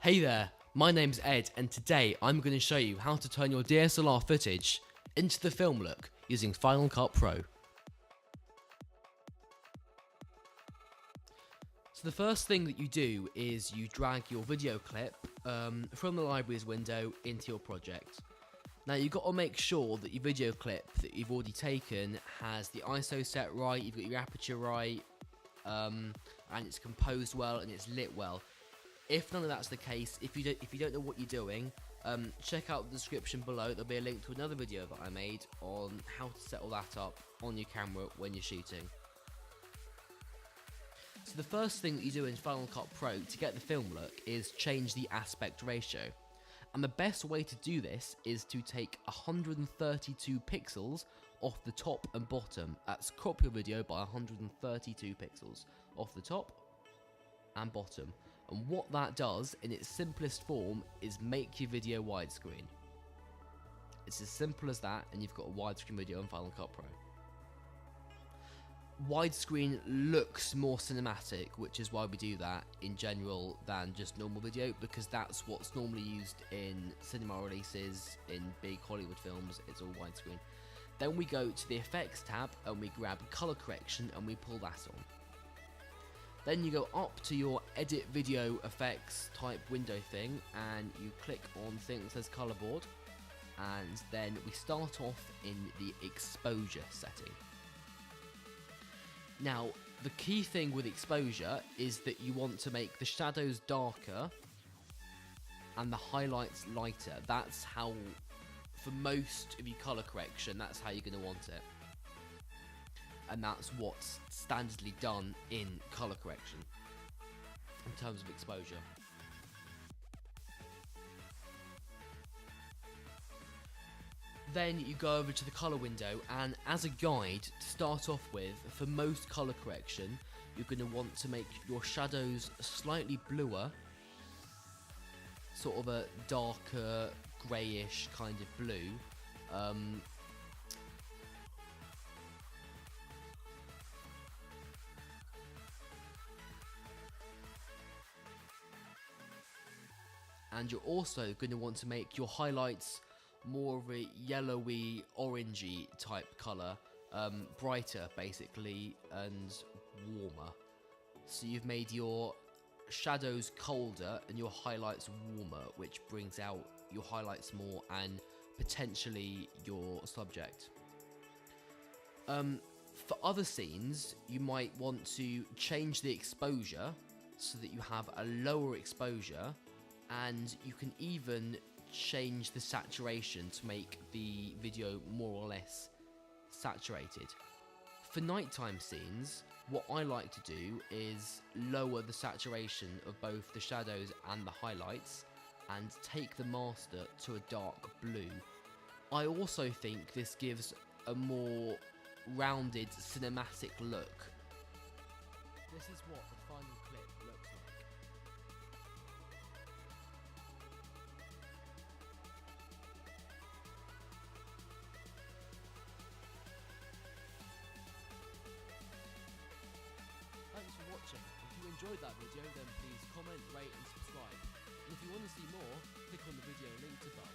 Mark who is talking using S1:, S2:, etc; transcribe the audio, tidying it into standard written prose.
S1: Hey there, my name's Ed and today I'm going to show you how to turn your DSLR footage into the film look using Final Cut Pro. So the first thing that you do is you drag your video clip from the library's window into your project. Now you've got to make sure that your video clip that you've already taken has the ISO set right, you've got your aperture right, and it's composed well and it's lit well. If none of that's the case, if you don't know what you're doing, check out the description below. There'll be a link to another video that I made on how to set all that up on your camera when you're shooting. So the first thing that you do in Final Cut Pro to get the film look is change the aspect ratio. And the best way to do this is to take 132 pixels off the top and bottom. That's crop your video by 132 pixels off the top and bottom. And what that does, in its simplest form, is make your video widescreen. It's as simple as that, and you've got a widescreen video in Final Cut Pro. Widescreen looks more cinematic, which is why we do that in general than just normal video, because that's what's normally used in cinema releases, in big Hollywood films. It's all widescreen. Then we go to the effects tab and we grab color correction and we pull that on. Then you go up to your edit video effects type window thing and you click on thing that says color board, and then we start off in the exposure setting. Now the key thing with exposure is that you want to make the shadows darker and the highlights lighter. That's how, for most of your color correction, that's how you're going to want it. And that's what's standardly done in color correction in terms of exposure. Then you go over to the color window, and as a guide to start off with, for most color correction, you're going to want to make your shadows slightly bluer, sort of a darker greyish kind of blue. And you're also going to want to make your highlights more of a yellowy, orangey type colour, brighter basically, and warmer. So you've made your shadows colder and your highlights warmer, which brings out your highlights more and potentially your subject. For other scenes, you might want to change the exposure so that you have a lower exposure, and you can even change the saturation to make the video more or less saturated. For nighttime scenes, what I like to do is lower the saturation of both the shadows and the highlights and take the master to a dark blue. I also think this gives a more rounded cinematic look. This is what the final clip looks like. Thanks for watching. If you enjoyed that video, then please comment, rate and subscribe. And if you want to see more, click on the video linked above.